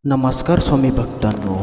नमस्कार स्वामी भक्तांनो.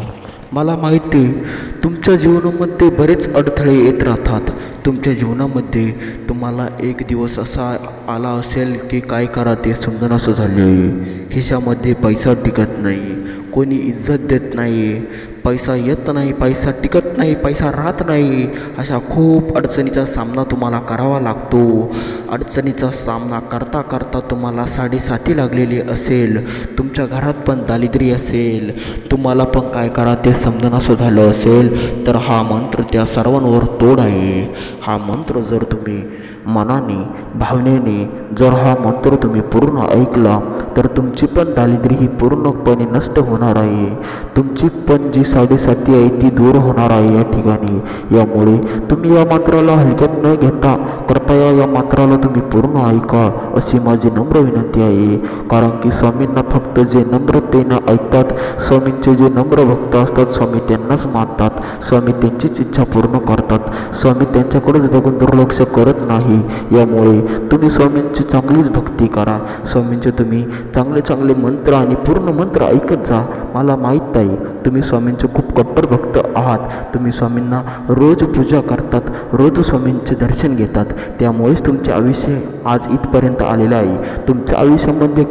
मला माहिती आहे तुमच्या जीवनामध्ये बरेच अडथळे येत राहतात. तुमच्या जीवनामध्ये तुम्हाला एक दिवस असा आला असेल की काय करा ते समजण्यास झाले आहे. खिशामध्ये पैसा टिकत नाही, कोणी इज्जत देत नाही, पैसा येत नाही, पैसा टिकत नाही, पैसा राहत नाही. अशा खूप अडचणीचा सामना तुम्हाला करावा लागतो. अडचणीचा सामना करता करता तुम्हाला साडेसाती लागलेली असेल, तुमच्या घरात पण दारिद्र्य असेल, तुम्हाला पण काय करा ते समजण्यास झालं असेल, तर हा मंत्र त्या सर्वांवर तोड आहे. हा मंत्र जर तुम्ही मनाने भावनेने जर हा मंत्र तुम्ही पूर्ण ऐकला तर तुमची पण दारिद्र्य ही पूर्णपणे नष्ट होणार आहे. तुमची पण जी साडेसाती आहे ती दूर होणार आहे या ठिकाणी. यामुळे तुम्ही या मंत्राला हलक्यात न घेता कृपया या मंत्राला तुम्ही पूर्ण ऐका अशी माझी नम्र विनंती आहे. कारण की स्वामींना फक्त जे नम्रतेनं ऐकतात, स्वामींचे जे नम्र भक्त असतात, स्वामी त्यांनाच मानतात, स्वामी त्यांचीच इच्छा पूर्ण करतात, स्वामी त्यांच्याकडेच बघून दुर्लक्ष करत नाही. यामुळे तुम्ही स्वामींची चांगलीच भक्ती करा, स्वामींचे तुम्ही चांगले चांगले मंत्र आणि पूर्ण मंत्र ऐकत जा. मला माहीत आहे तुम्ही स्वामींचे खूप कट्टर भक्त आहात. तुम्ही स्वामींना रोज पूजा करतात, रोज स्वामींचे दर्शन घेतात, त्यामुळेच तुमचे आयुष्य आज इथपर्यंत आलेलं आहे. तुमच्या आयुष्यामध्ये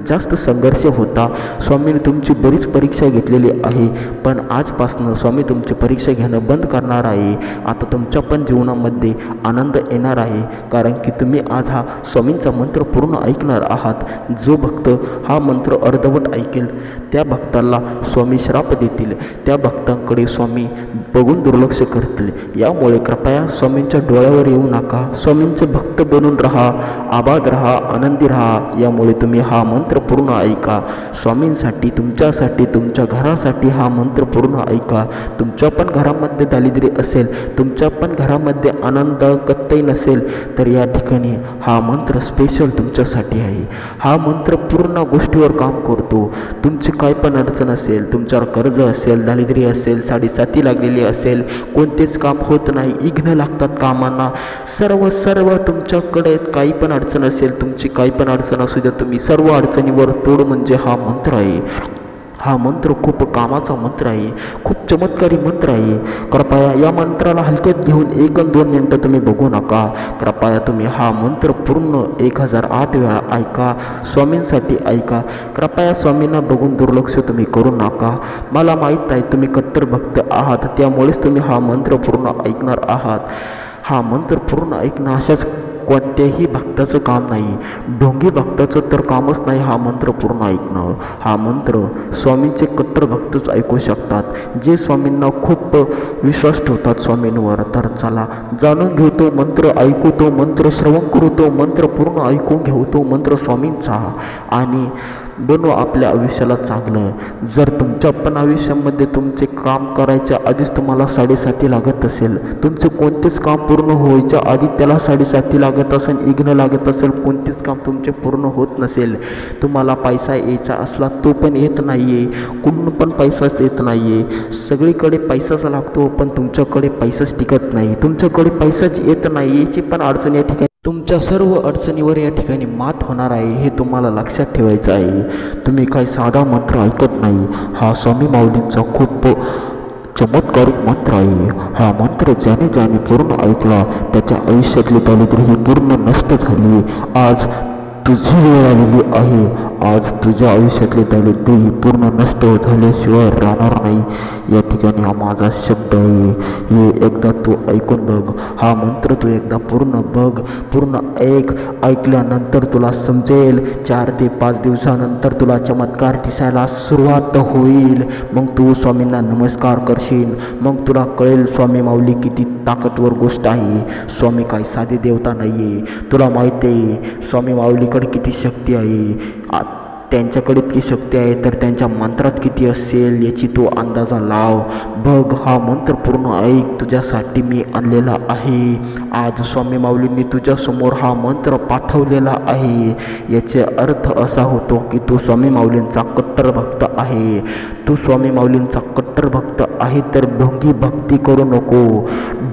जास्त संघर्ष होता. स्वामीने तुमची बरीच परीक्षा घेतलेली आहे, पण आजपासून स्वामी तुमची परीक्षा घेणं बंद करणार आहे. आता तुमच्या पण जीवनामध्ये आनंद येणार आहे, कारण की तुम्ही आज हा स्वामींचा मंत्र पूर्ण ऐकणार आहात. जो भक्त हा मंत्र अर्धवट ऐकेल त्या भक्ताला स्वामी श्राप देतील, त्या भक्तांकडे स्वामी बघून दुर्लक्ष करतील. यामुळे कृपया स्वामींच्या डोळ्यावर येऊ नका, स्वामींचे भक्त बनून राहा, आबाद राहा, आनंदी राहा. यामुळे तुम्ही हा मंत्र पूर्ण ऐका. स्वामींसाठी, तुमच्यासाठी, तुमच्या घरासाठी हा मंत्र पूर्ण ऐका. तुमच्या पण घरामध्ये दारिद्र्य असेल, तुमच्या पण घरामध्ये आनंद कत्तही नसेल, तर या ठिकाणी हा मंत्र स्पेशल तुमच्यासाठी आहे. हा मंत्र पूर्ण गोष्टीवर काम करतो. तुमची काय पण अडचण असेल, तुमच्यावर कर्ज असेल, दारिद्र्य असेल, साडेसाती लागलेली असेल, कोणतेच काम होत नाही, विघ्न लागतात कामांना, सर्व तुमच्याकडे काही पण अडचण असेल, तुमची काही पण अडचण असू द्या, तुम्ही सर्व अडचणीवर तोड म्हणजे हा मंत्र आहे. हा मंत्र खूप कामाचा मंत्र आहे, खूप चमत्कारी मंत्र आहे. कृपया या मंत्राला हलक्यात घेऊन 1-2 मिनटं तुम्ही बघू नका. कृपया तुम्ही हा मंत्र पूर्ण 1008 वेळा ऐका, स्वामींसाठी ऐका. कृपया स्वामींना बघून दुर्लक्ष तुम्ही करू नका. मला माहीत आहे तुम्ही कट्टर भक्त आहात, त्यामुळेच तुम्ही हा मंत्र पूर्ण ऐकणार आहात. हा मंत्र पूर्ण ऐकणं अशाच कोणत्याही भक्ताचं काम नाही, ढोंगी भक्ताचं तर कामच नाही हा मंत्र पूर्ण ऐकणं. हा मंत्र स्वामींचे कट्टर भक्तच ऐकू शकतात, जे स्वामींना खूप विश्वास ठेवतात स्वामींवर. तर चला जाणून घेऊ तो मंत्र, ऐकू तो मंत्र, श्रवण करू तो मंत्र, पूर्ण ऐकून घेऊ तो मंत्र स्वामींचा आणि बनवू आपल्या आयुष्याला चांगलं. जर तुमच्या पण आयुष्यामध्ये तुमचे काम करायच्या आधीच तुम्हाला साडेसाती लागत असेल, तुमचे कोणतेच काम पूर्ण व्हायच्या आधी त्याला साडेसाती लागत असेल, विघ्न लागत असेल, कोणतेच काम तुमचे पूर्ण होत नसेल, तुम्हाला पैसा यायचा असला तो पण येत नाही आहे, कुठून पण पैसाच येत नाही आहे, सगळीकडे पैसाच लागतो पण तुमच्याकडे पैसाच टिकत नाही, तुमच्याकडे पैसाच येत नाही, याची पण अडचण या ठिकाणी. तुमच्या सर्व अडचणीवर या ठिकाणी मात होणार आहे, हे तुम्हाला लक्षात ठेवायचं आहे. तुम्ही काही साधा मंत्र ऐकत नाही, हा स्वामी माऊलींचा खूप चमत्कारिक मंत्र आहे. हा मंत्र ज्याने पूर्ण ऐकला त्याच्या आयुष्यातली दारिद्र्य ही पूर्ण नष्ट झाली. आज तुझी वेळ आलेली आहे. आज तुझ्या आयुष्यातले दारिद्र्य ही पूर्ण नष्ट झाल्याशिवाय राहणार नाही. या ठिकाणी हा माझा शब्द आहे, हे एकदा तू ऐकून बघ. हा मंत्र तू एकदा पूर्ण बघ, पूर्ण ऐकल्यानंतर तुला समजेल. 4 ते 5 दिवसानंतर तुला चमत्कार दिसायला सुरुवात होईल. मग तू स्वामींना नमस्कार करशील, मग तुला कळेल स्वामी माऊली किती ताकदवर गोष्ट आहे. स्वामी काही साधी देवता नाही आहे, तुला माहिती आहे स्वामी माऊलीकडे किती शक्ती आहे. त्यांच्याकडे इतकी शक्ती आहे तर त्यांच्या मंत्रात किती असेल याची तू अंदाजा लाव. बघ, हा मंत्र पूर्ण ऐक, तुझ्यासाठी मी आणलेला आहे. आज स्वामी माऊलींनी तुझ्यासमोर हा मंत्र पाठवलेला आहे. याचे अर्थ असा होतो की तू स्वामी माऊलींचा कट्टर भक्त आहे. तू स्वामी माऊलींचा कट्टर भक्त आहे तर ढोंगी भक्ती करू नको.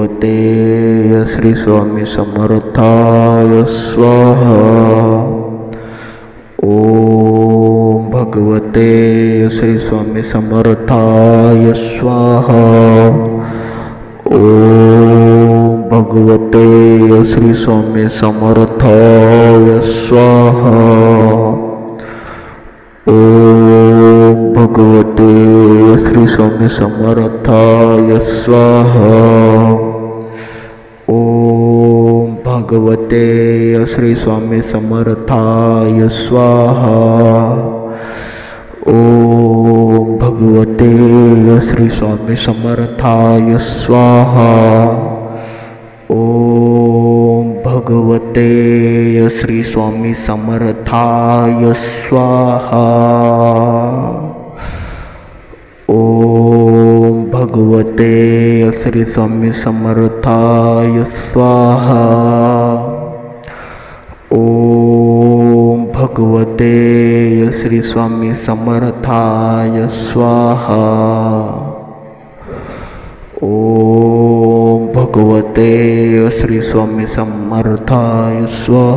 भगवते श्री स्वामी समर्थाय स्वाहा। ओम भगवते श्री स्वामी समर्थाय स्वाहा। ओम भगवते श्री स्वामी समर्थाय स्वाहा। ओम भगवते श्री स्वामी समर्थाय स्वाहा। ओम भगवते श्री स्वामी समर्थाय स्वाहा। ओम भगवते श्री स्वामी समर्थाय स्वाहा। ओम भगवते श्री स्वामी समर्थाय स्वाहा। ओम भगवते श्री स्वामी समर्थाय स्वाहा। ओम भगवते श्री स्वामी समर्थाय स्वाहा। ओम भगवते श्री स्वामी समर्थाय स्वाहा।